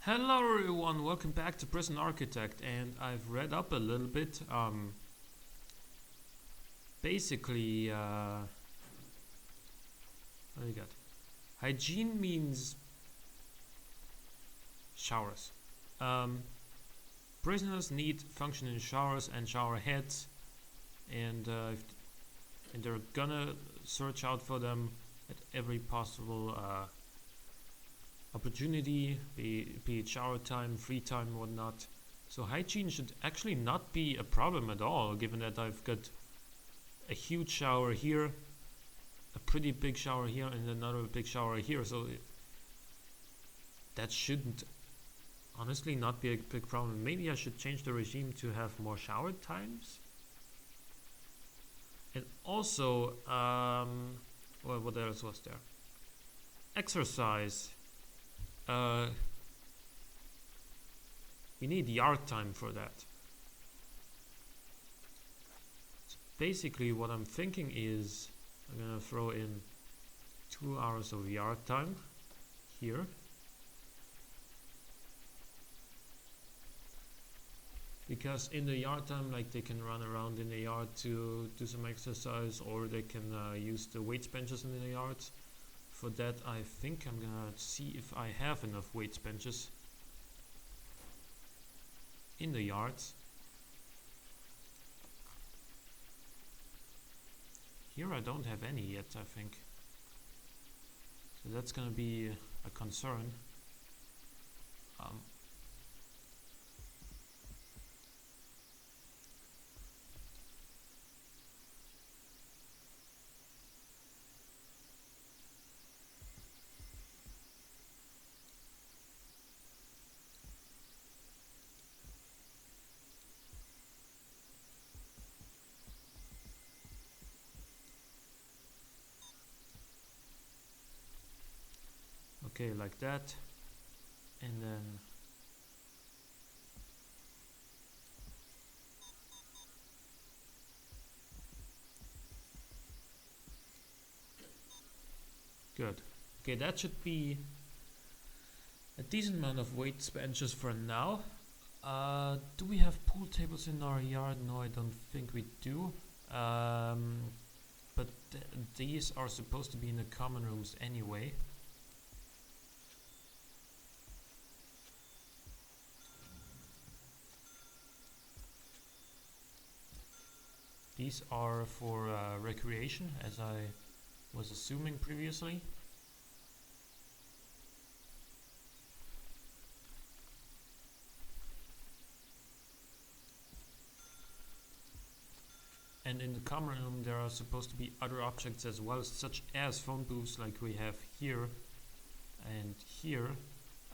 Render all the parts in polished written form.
Hello everyone, welcome back to Prison Architect, and I've read up a little bit. Basically, what do you got? Hygiene means showers. Prisoners need functioning showers and shower heads, and they're gonna search out for them at every possible opportunity, be it shower time, free time, whatnot. So hygiene should actually not be a problem at all, given that I've got a huge shower here, a pretty big shower here, and another big shower here. So that shouldn't honestly not be a big problem. Maybe I should change the regime to have more shower times. And also, well, what else was there? Exercise. We need yard time for that. So basically what I'm thinking is I'm gonna throw in 2 hours of yard time here. Because in the yard time, like, they can run around in the yard to do some exercise, or they can use the weights benches in the yard. For that, I think I'm gonna see if I have enough weights benches in the yards. Here I don't have any yet, I think. So that's gonna be a concern. Okay, like that, and then good. Okay, that should be a decent amount of weights benches for now. Do we have pool tables in our yard? No, I don't think we do. But these are supposed to be in the common rooms anyway. These are for recreation, as I was assuming previously. And in the common room there are supposed to be other objects as well, such as phone booths like we have here and here,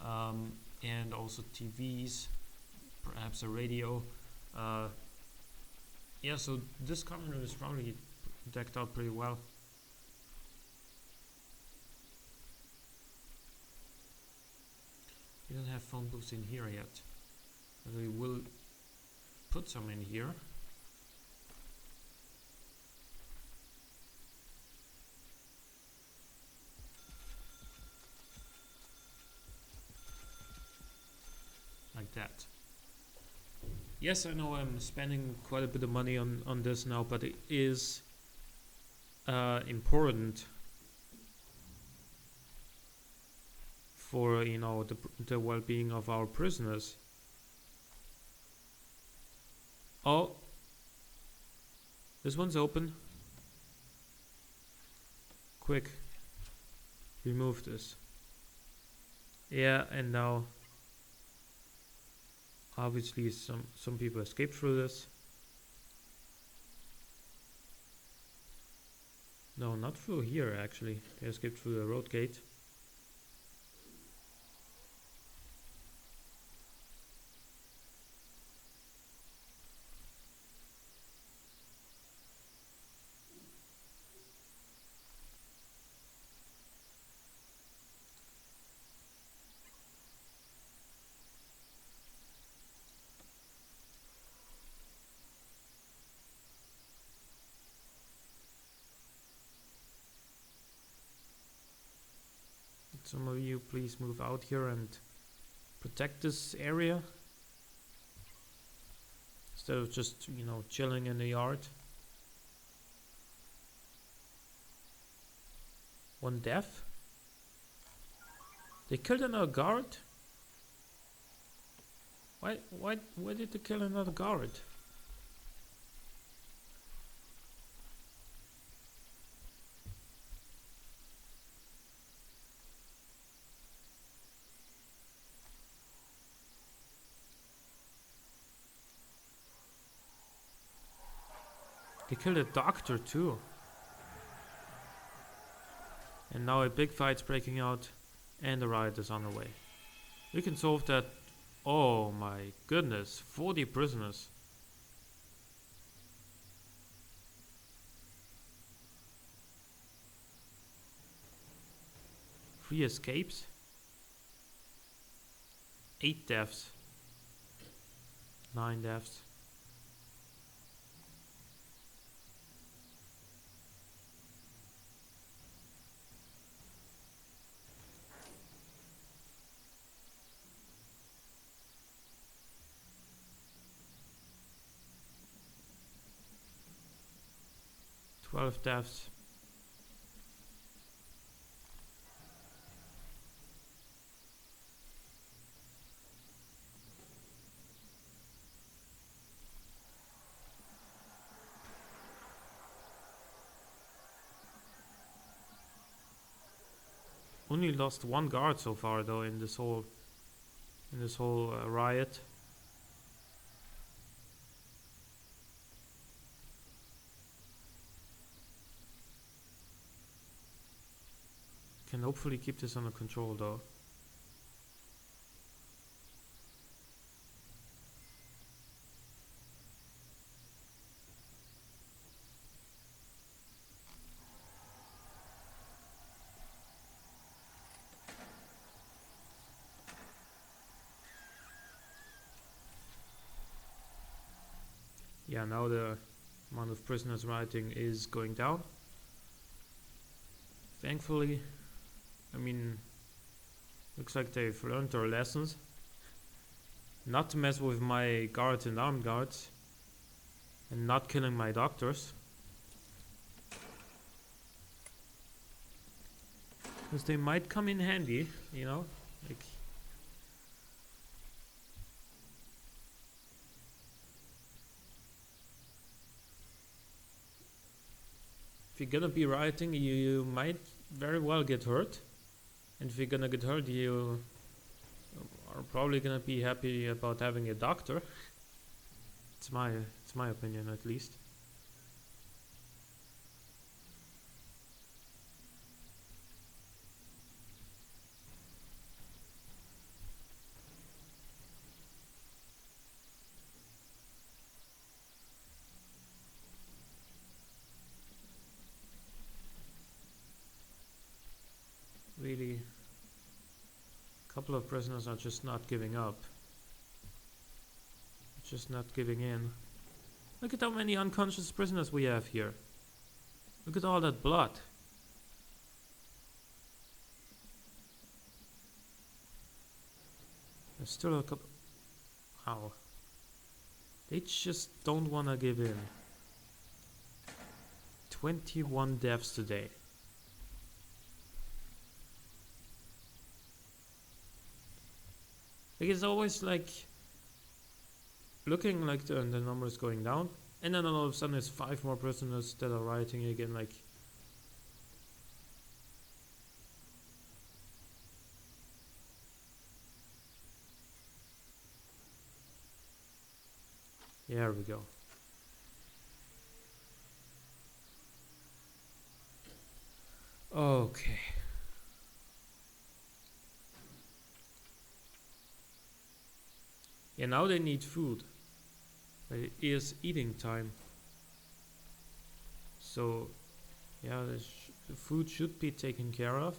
and also TVs, perhaps a radio. Yeah, so this common room is probably decked out pretty well. We don't have phone booths in here yet, but we will put some in here. Like that. Yes, I know I'm spending quite a bit of money on this now, but it is important for, you know, the well-being of our prisoners. Oh, this one's open. Quick, remove this. Yeah, and now obviously some people escaped through this. No, not through here actually. They escaped through the road gate. Some of you please move out here and protect this area instead of just, you know, chilling in the yard. One death. They killed another guard? Why did they kill another guard? They killed a doctor too. And now a big fight's breaking out and a riot is on the way. We can solve that. Oh my goodness, 40 prisoners. Three escapes. 8 deaths. 9 deaths. Twelve deaths. Only lost 1 guard so far though in this whole riot. Can hopefully keep this under control though. Yeah, now the amount of prisoners rioting is going down. Thankfully, I mean, looks like they've learned their lessons. Not to mess with my guards and armed guards. And not killing my doctors. Because they might come in handy, you know? Like, if you're gonna be rioting, you might very well get hurt. And if you're gonna get hurt, you are probably gonna be happy about having a doctor. It's my opinion, at least. Really, a couple of prisoners are just not giving up. Just not giving in. Look at how many unconscious prisoners we have here. Look at all that blood. There's still a couple. Wow. They just don't want to give in. 21 deaths today. Like, it's always like looking like the numbers going down, and then all of a sudden there's 5 more prisoners that are rioting again. Like, here we go. Okay. Yeah, now they need food. But it is eating time. So, yeah, the food should be taken care of.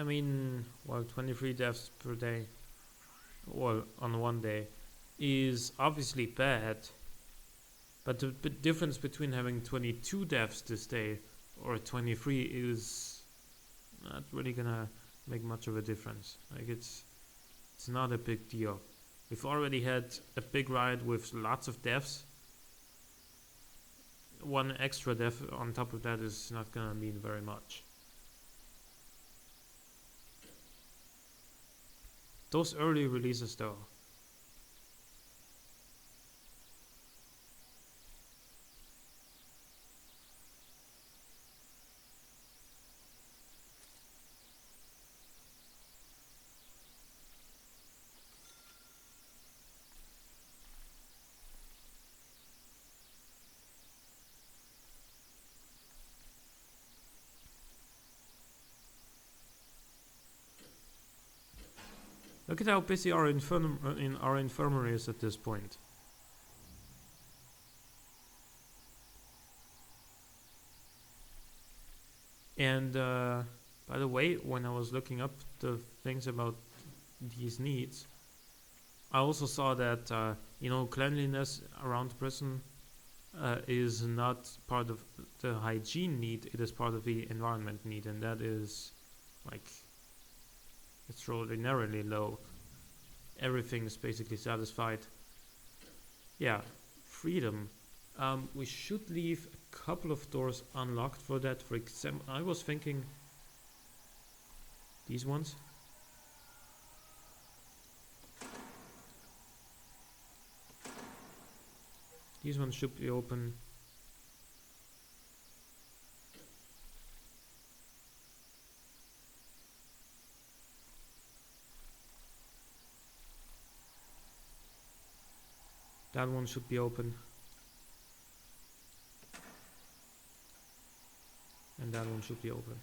I mean, well, 23 deaths per day, well, on one day, is obviously bad. But the difference between having 22 deaths this day or 23 is not really gonna make much of a difference. Like it's not a big deal. We've already had a big riot with lots of deaths. One extra death on top of that is not gonna mean very much. Those early releases though. Look at how busy our infirmary is at this point. And by the way, when I was looking up the things about these needs, I also saw that cleanliness around the prison is not part of the hygiene need; it is part of the environment need, and that is like extraordinarily low. Everything is basically satisfied. Yeah, freedom. We should leave a couple of doors unlocked for that. For example, I was thinking these ones. These ones should be open. That one should be open. And that one should be open.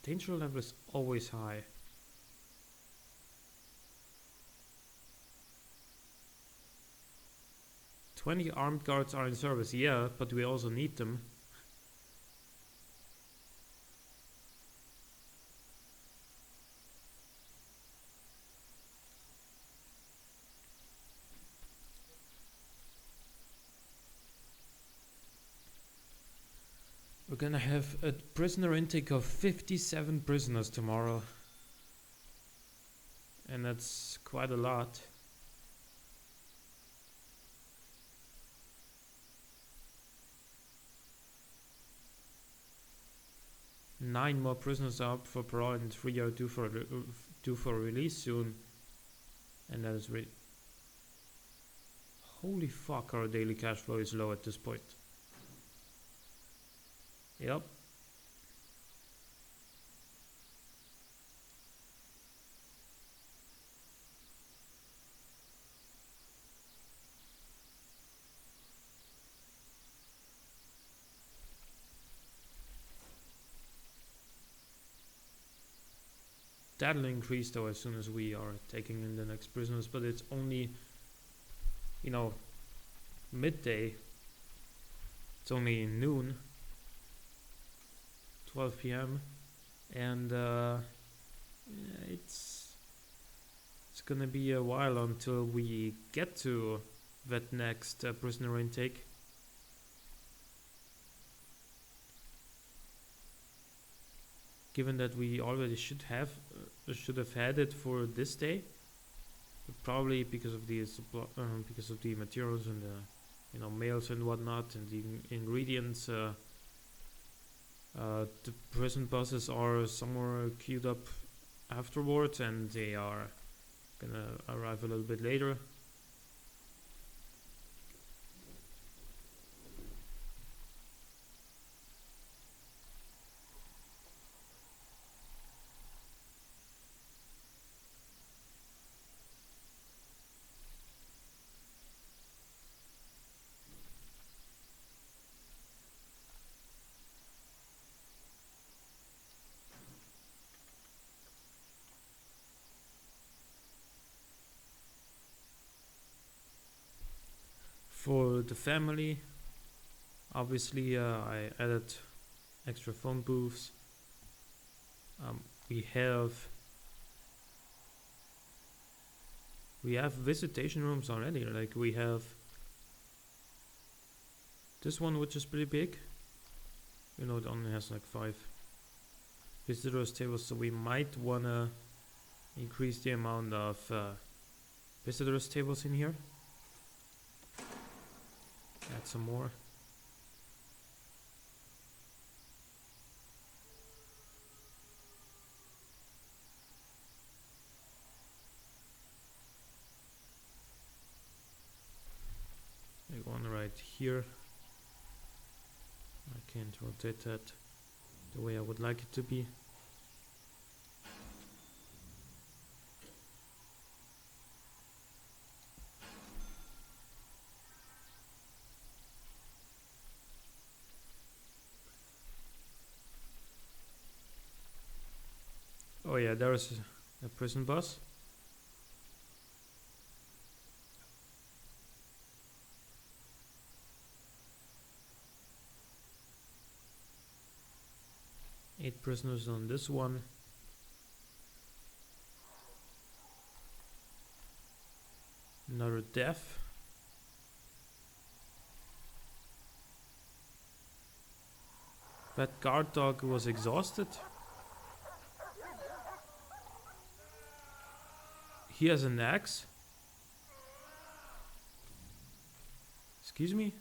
Danger level is always high. "20 armed guards are in service." Yeah, but we also need them. We're gonna have a prisoner intake of 57 prisoners tomorrow. And that's quite a lot. Nine more prisoners are up for parole and 3 are due for release soon. And that is really... Holy fuck, our daily cash flow is low at this point. Yep. That'll increase though as soon as we are taking in the next prisoners, but it's only, midday. It's only noon. 12 p.m. and it's gonna be a while until we get to that next prisoner intake. Given that we already should have had it for this day, but probably because of the materials and the mails and whatnot and the ingredients. The prison buses are somewhere queued up afterwards, and they are gonna arrive a little bit later. . For the family, obviously I added extra phone booths. We have visitation rooms already. Like we have this one, which is pretty big. You know, it only has like 5 visitors tables, so we might wanna increase the amount of visitors tables in here. Add some more. Like one right here. I can't rotate that the way I would like it to be. Oh yeah, there's a prison bus. Eight prisoners on this one. Another death. That guard dog was exhausted. He has an axe. Excuse me?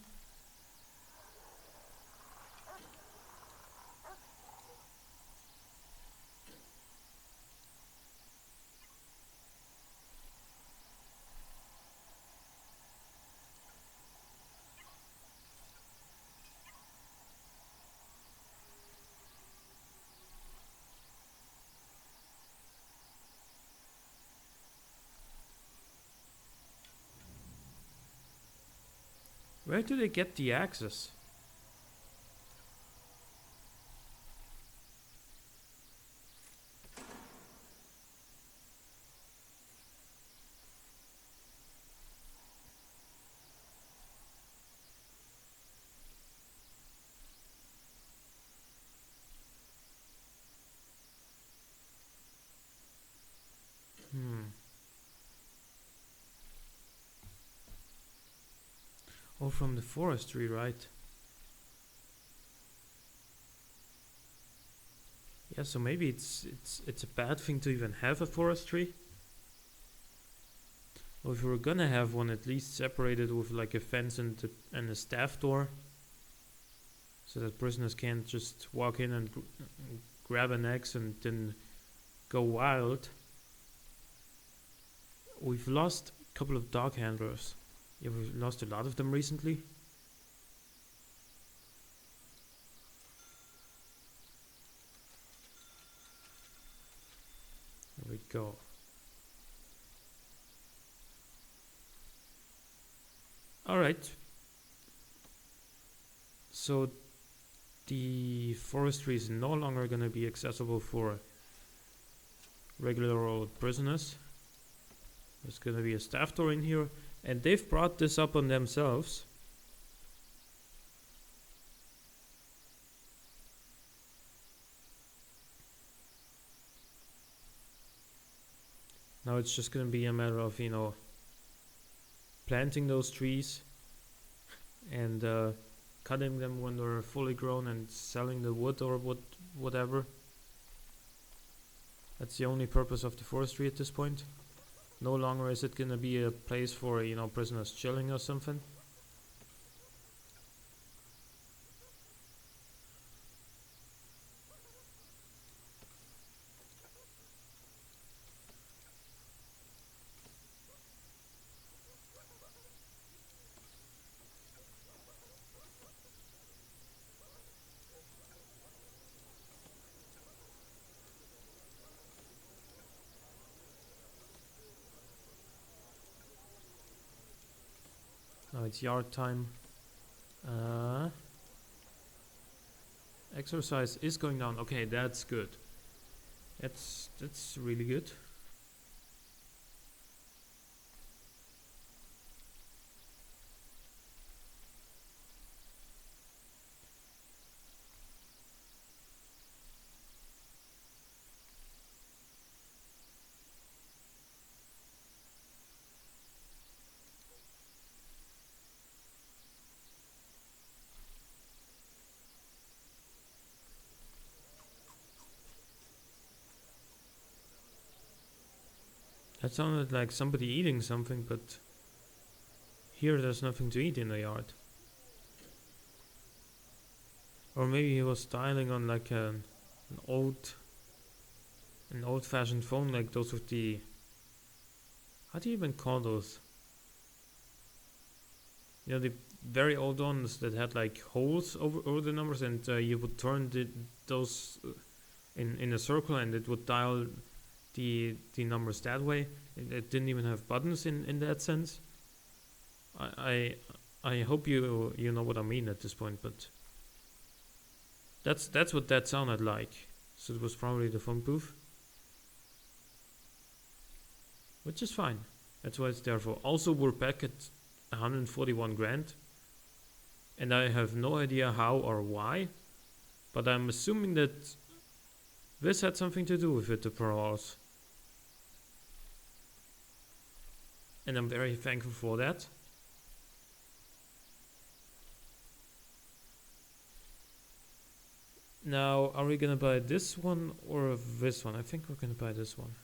Where do they get the axes? Oh, from the forestry, right? Yeah, so maybe it's a bad thing to even have a forestry. Well, if we were gonna have one, at least separated with like a fence and a staff door, so that prisoners can't just walk in and grab an axe and then go wild. We've lost a couple of dog handlers. Yeah, we've lost a lot of them recently. There we go. Alright. So the forestry is no longer going to be accessible for regular old prisoners. There's going to be a staff door in here, and they've brought this up on themselves. Now it's just going to be a matter of, you know, planting those trees and cutting them when they're fully grown and selling the wood or whatever. That's the only purpose of the forestry at this point. No longer is it gonna be a place for, you know, prisoners chilling or something. Now it's yard time. Exercise is going down. Okay, that's good. That's really good. That sounded like somebody eating something, but here there's nothing to eat in the yard. Or maybe he was styling on like an old-fashioned phone, like those with the, how do you even call those? You know, the very old ones that had like holes over the numbers, and you would turn those in a circle, and it would dial the numbers that way. It didn't even have buttons in that sense. I hope you know what I mean at this point, but that's what that sounded like. So it was probably the phone booth, which is fine. That's what it's there for. Also, we're back at 141 grand, and I have no idea how or why, but I'm assuming that this had something to do with it, the per hours. And I'm very thankful for that. Now, are we gonna buy this one or this one? I think we're gonna buy this one.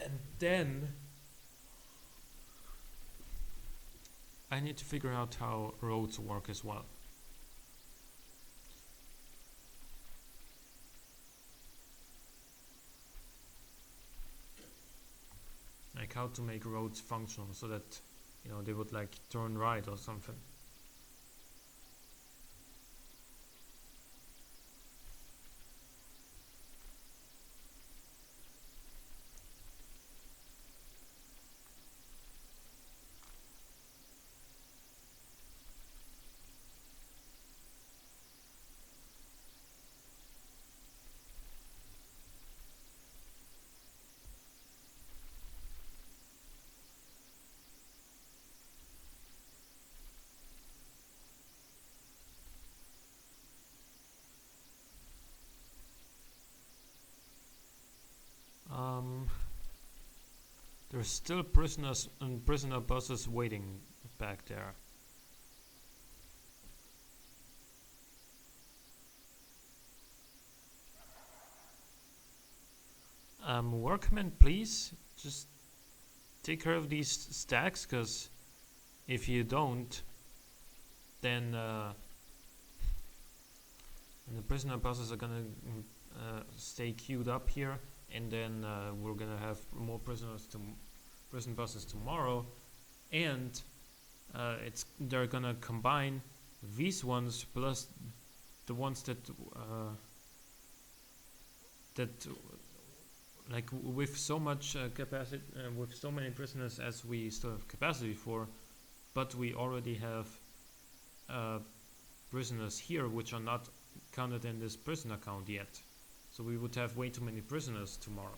And then I need to figure out how roads work as well. Like how to make roads functional so that, you know, they would like turn right or something. There's still prisoners and prisoner buses waiting back there. Workmen, please just take care of these stacks, because if you don't, then the prisoner buses are gonna stay queued up here, and then we're gonna have more prison buses tomorrow, and they're gonna combine these ones plus the ones that like with so much capacity, with so many prisoners as we still have capacity for, but we already have prisoners here which are not counted in this prisoner count yet. So we would have way too many prisoners tomorrow.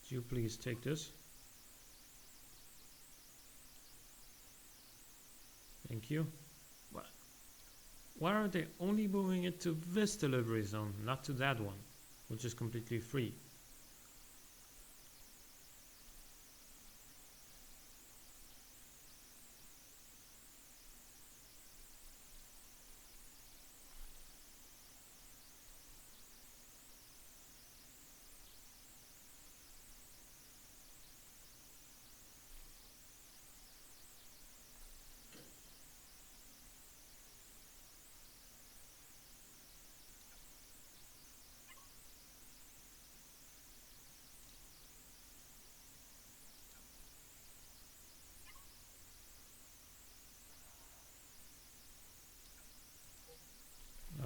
Could you please take this? Thank you. Why are they only moving it to this delivery zone, not to that one, which is completely free?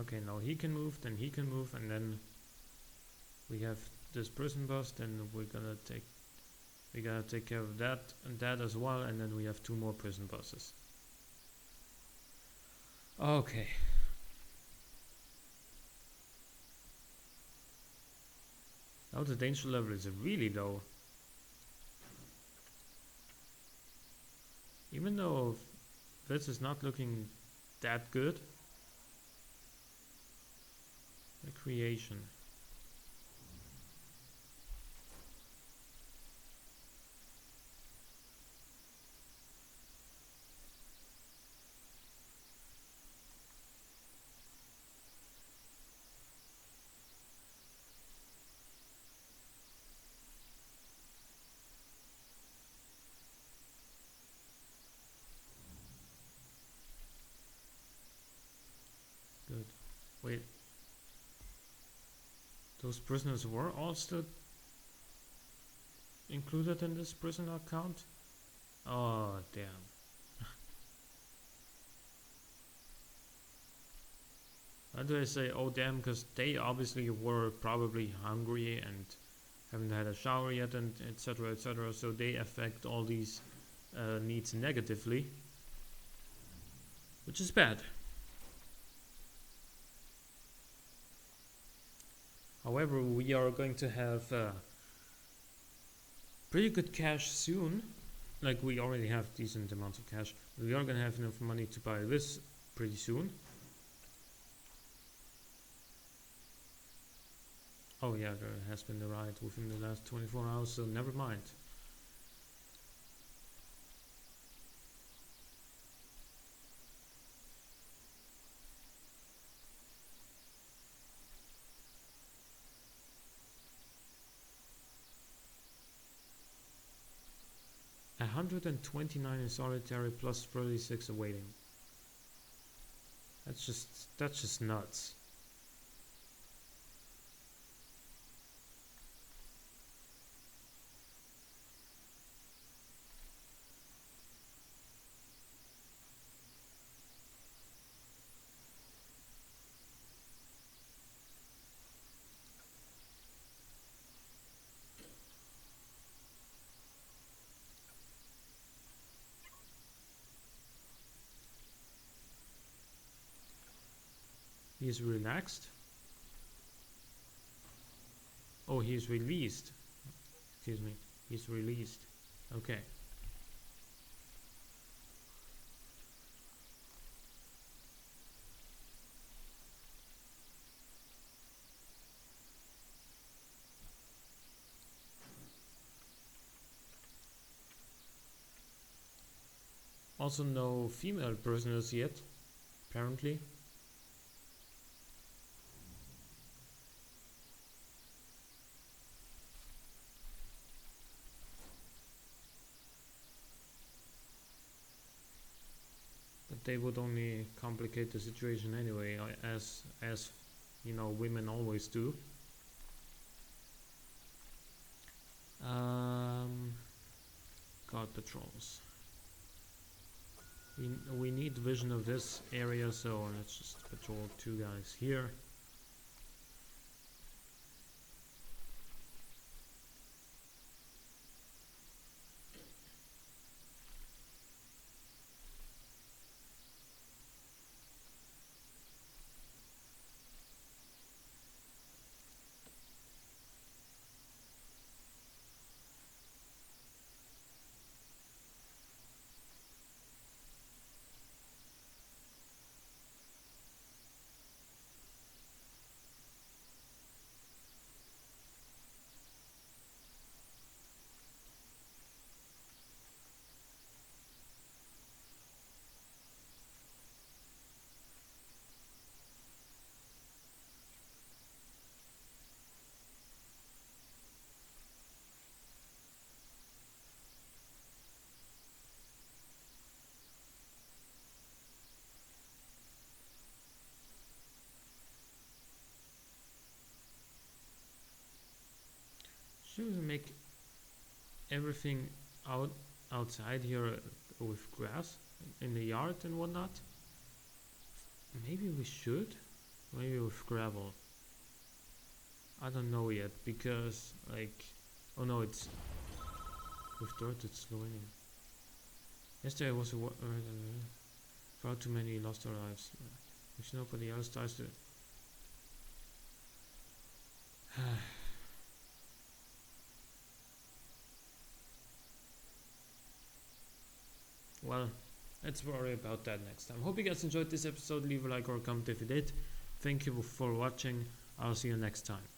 Okay, now he can move, then he can move, and then we have this prison bus, then we're gonna take care of that and that as well, and then we have 2 more prison buses. Okay. Now the danger level is really low. Even though this is not looking that good. Recreation. Good. Wait. Those prisoners were also included in this prisoner count? Oh, damn. Why do I say oh damn? Because they obviously were probably hungry and haven't had a shower yet, and etc. etc. So they affect all these needs negatively, which is bad. However, we are going to have pretty good cash soon. Like, we already have decent amounts of cash. We are going to have enough money to buy this pretty soon. Oh yeah, there has been a riot within the last 24 hours, so never mind. $129 in solitary plus 36 awaiting. That's just nuts. He is relaxed. Oh, he is released. Excuse me. He's released. Okay. Also no female prisoners yet, apparently. But they would only complicate the situation anyway, as you know, women always do. Guard patrols. We need vision of this area, so let's just patrol 2 guys here. Should we make everything outside here with grass in the yard and whatnot? Maybe we should. Maybe with gravel. I don't know yet, because like, oh no, it's with dirt. It's slowing in. Yesterday was far too many lost their lives. We should know for the other stars to. Well, Let's worry about that next time. Hope you guys enjoyed this episode. Leave a like or a comment if you did. Thank you for watching. I'll see you next time.